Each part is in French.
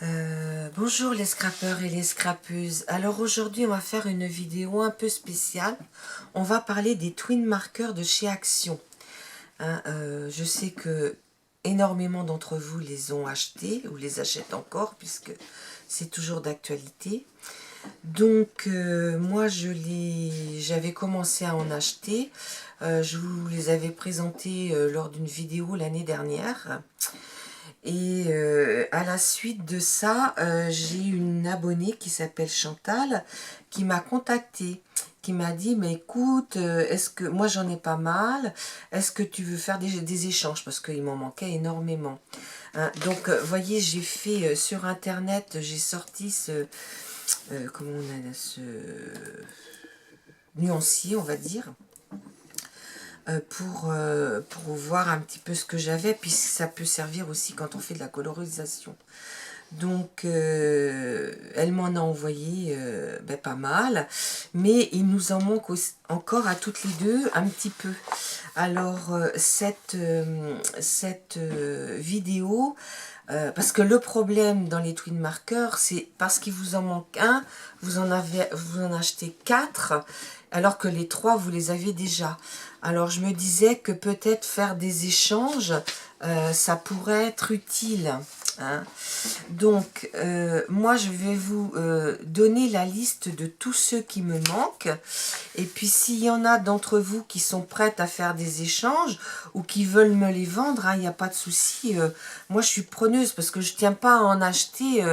Bonjour les scrapeurs et les scrapeuses. Alors aujourd'hui on va faire une vidéo un peu spéciale. On va parler des twin markers de chez Action. Je sais que énormément d'entre vous les ont achetés ou les achètent encore puisque c'est toujours d'actualité. Donc moi j'avais commencé à en acheter. Je vous les avais présentés lors d'une vidéo l'année dernière. Et à la suite de ça, j'ai une abonnée qui s'appelle Chantal qui m'a contactée, qui m'a dit mais écoute, est-ce que moi j'en ai pas mal, est-ce que tu veux faire des échanges parce qu'il m'en manquait énormément. Donc voyez, j'ai fait sur internet, j'ai sorti ce comment on a ce nuancier, on va dire. Pour voir un petit peu ce que j'avais, puis ça peut servir aussi quand on fait de la colorisation. Donc elle m'en a envoyé pas mal, mais il nous en manque aussi, encore à toutes les deux un petit peu. Alors cette vidéo, parce que le problème dans les twin markers, c'est parce qu'il vous en manque un, vous en achetez 4, alors que les 3 vous les avez déjà. Alors je me disais que peut-être faire des échanges, ça pourrait être utile. Hein. Donc, moi, je vais vous donner la liste de tous ceux qui me manquent. Et puis, s'il y en a d'entre vous qui sont prêtes à faire des échanges ou qui veulent me les vendre, il n'y a pas de souci. Moi, je suis preneuse parce que je ne tiens pas à en acheter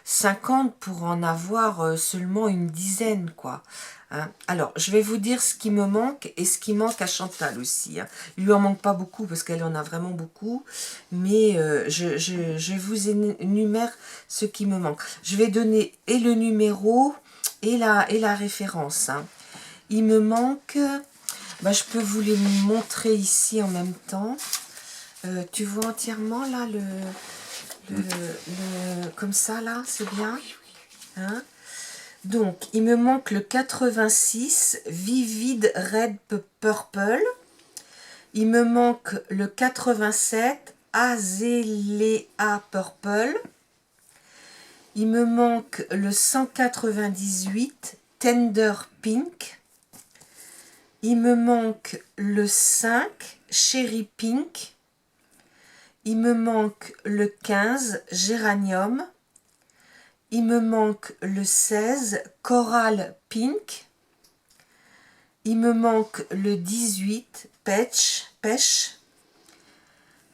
50 pour en avoir seulement une dizaine, quoi. Hein. Alors, je vais vous dire ce qui me manque et ce qui manque à Chantal aussi. Hein. Il lui en manque pas beaucoup parce qu'elle en a vraiment beaucoup, mais je vous énumère ce qui me manque. Je vais donner et le numéro et la référence. Hein. Il me manque, je peux vous les montrer ici en même temps. Tu vois entièrement là, comme ça là, c'est bien. Hein. Donc, il me manque le 86 Vivid Red Purple. Il me manque le 87 Azalea Purple. Il me manque le 198 Tender Pink. Il me manque le 5 Cherry Pink. Il me manque le 15 Géranium. Il me manque le 16 Coral Pink. Il me manque le 18 Pêche.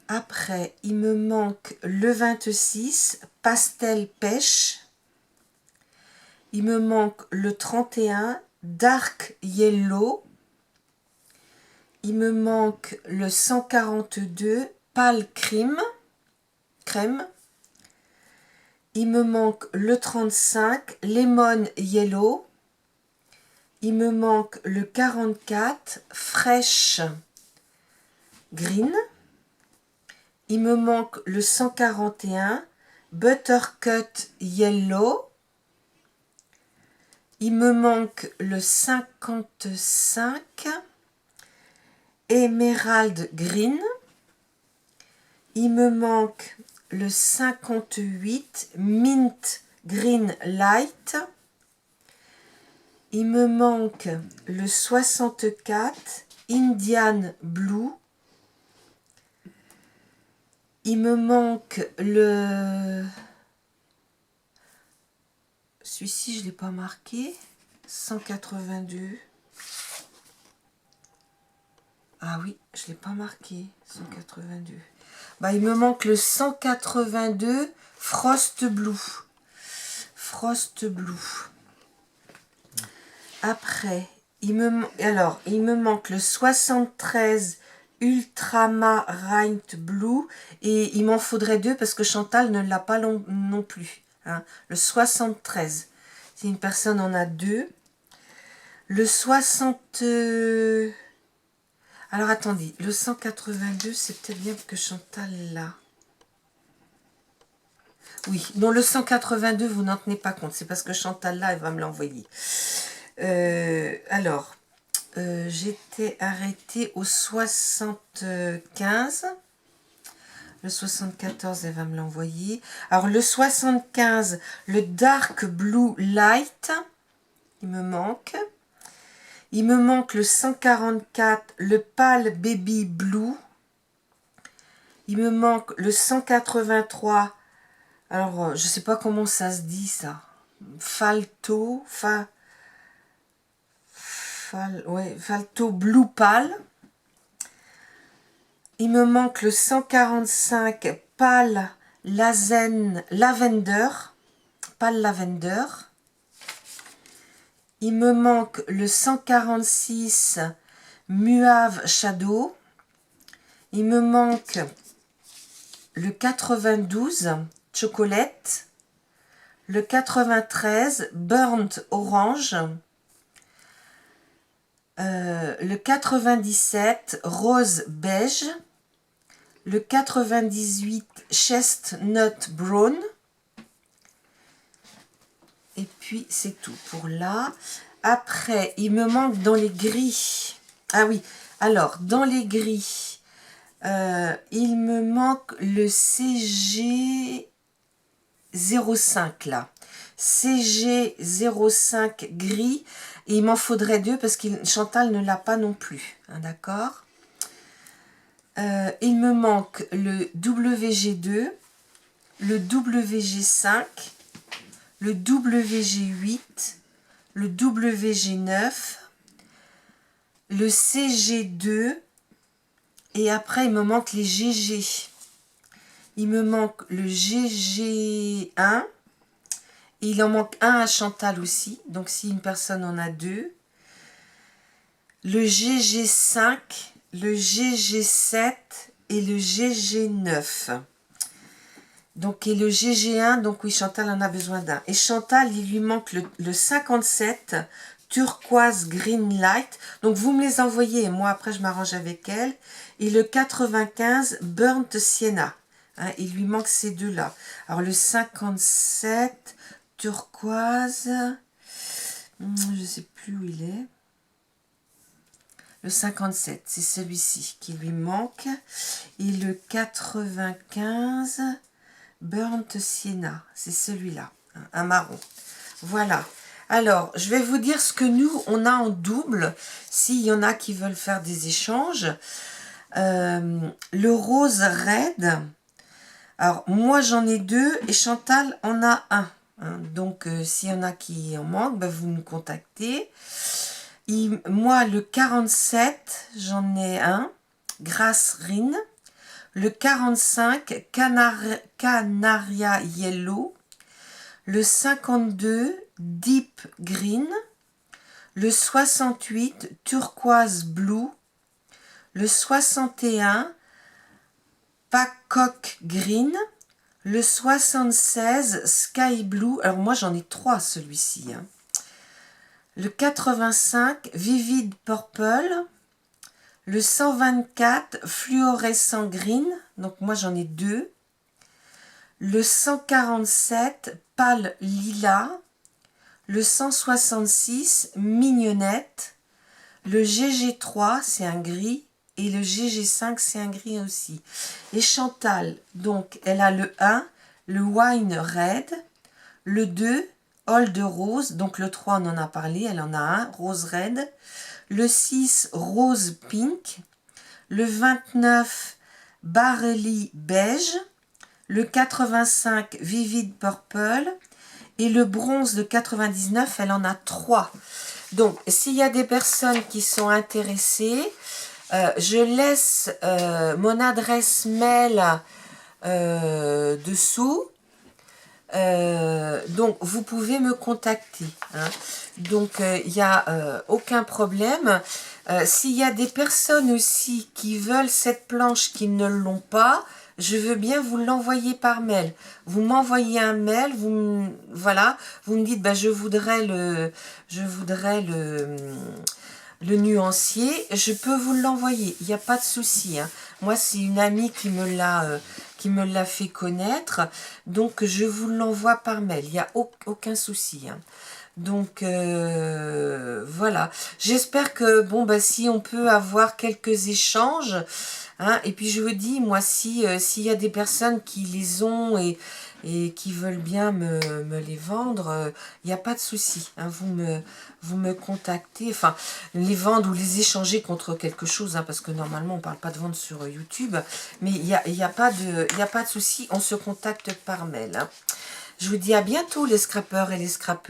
Après, il me manque le 26 Pastel Pêche. Il me manque le 31 Dark Yellow. Il me manque le 142 Pâle Crème. Il me manque le 35 Lemon Yellow. Il me manque le 44 Fresh Green. Il me manque le 141 Buttercut Yellow. Il me manque le 55 Emerald Green. Il me manque le 58 Mint Green Light. Il me manque le 64 Indian Blue. Il me manque le... Celui-ci, je ne l'ai pas marqué. 182. Ah oui, je ne l'ai pas marqué. 182. Il me manque le 182 Frost Blue. Frost Blue. Après, il me manque le 73 Ultramarine Blue. Et il m'en faudrait 2 parce que Chantal ne l'a pas non plus. Hein. Le 73. Si une personne en a 2. Le 60... Alors attendez, le 182, c'est peut-être bien que Chantal l'a. Oui, non, le 182, vous n'en tenez pas compte. C'est parce que Chantal là, elle va me l'envoyer. J'étais arrêtée au 75. Le 74, elle va me l'envoyer. Alors, le 75, le Dark Blue Light, il me manque. Il me manque le 144, le Pale Baby Blue. Il me manque le 183. Alors, je sais pas comment ça se dit, ça. Falto, ouais, Falto Blue Pale. Il me manque le 145 Pale Lavender. Pale Lavender. Il me manque le 146 Muave Shadow. Il me manque le 92 Chocolate. Le 93 Burnt Orange. Le 97 Rose Beige. Le 98 Chestnut Brown. Et puis c'est tout pour là. Après, il me manque dans les gris. Ah oui, alors dans les gris, il me manque le CG05 là. CG05 gris. Et il m'en faudrait deux parce que Chantal ne l'a pas non plus. Hein, d'accord. Il me manque le WG2, le WG5, le WG8, le WG9, le CG2 et après il me manque les GG. Il me manque le GG1 et il en manque un à Chantal aussi, donc si une personne en a deux. Le GG5, le GG7 et le GG9. Donc, et le GG1, donc oui, Chantal en a besoin d'un. Et Chantal, il lui manque le 57 Turquoise Green Light. Donc, vous me les envoyez et moi, après, je m'arrange avec elle. Et le 95 Burnt Sienna. Hein, il lui manque ces deux-là. Alors, le 57 Turquoise, je ne sais plus où il est. Le 57, c'est celui-ci qui lui manque. Et le 95... Burnt Sienna, c'est celui-là, un marron. Voilà. Alors, je vais vous dire ce que nous, on a en double, s'il y en a qui veulent faire des échanges. Le rose red. Alors, moi, j'en ai deux et Chantal en a un. Hein. Donc, s'il y en a qui en manquent, ben, vous me contactez. Moi, le 47, j'en ai un. Grass Rin. Le 45, Canaria Yellow. Le 52, Deep Green. Le 68, Turquoise Blue. Le 61, Pacock Green. Le 76, Sky Blue. Alors moi j'en ai trois celui-ci. Hein. Le 85, Vivid Purple. Le 124, Fluorescent Green, donc moi j'en ai deux. Le 147, Pâle Lila. Le 166, Mignonnette. Le GG3, c'est un gris. Et le GG5, c'est un gris aussi. Et Chantal, donc elle a le 1, le Wine Red. Le 2, Old Rose, donc le 3 on en a parlé, elle en a un, Rose Red. Le 6, Rose Pink. Le 29, Barley Beige. Le 85, Vivid Purple. Et le bronze de 99, elle en a 3. Donc, s'il y a des personnes qui sont intéressées, je laisse mon adresse mail dessous. Donc vous pouvez me contacter. Hein. Donc il n'y a aucun problème. S'il y a des personnes aussi qui veulent cette planche qui ne l'ont pas, je veux bien vous l'envoyer par mail. Vous m'envoyez un mail, voilà, vous me dites je voudrais le nuancier, je peux vous l'envoyer, il n'y a pas de souci. Hein. Moi, c'est une amie qui me l'a fait connaître, donc je vous l'envoie par mail, il n'y a aucun souci. Hein. Donc, voilà. J'espère que, si on peut avoir quelques échanges, Hein. Et puis je vous dis, moi, s'il y a des personnes qui les ont et qui veulent bien me les vendre, il n'y a pas de souci. Hein. Vous me contactez, enfin, les vendre ou les échanger contre quelque chose, hein, parce que normalement, on ne parle pas de vente sur YouTube, mais il y a pas de souci, on se contacte par mail. Hein. Je vous dis à bientôt, les scrappeurs et les scrappeuses.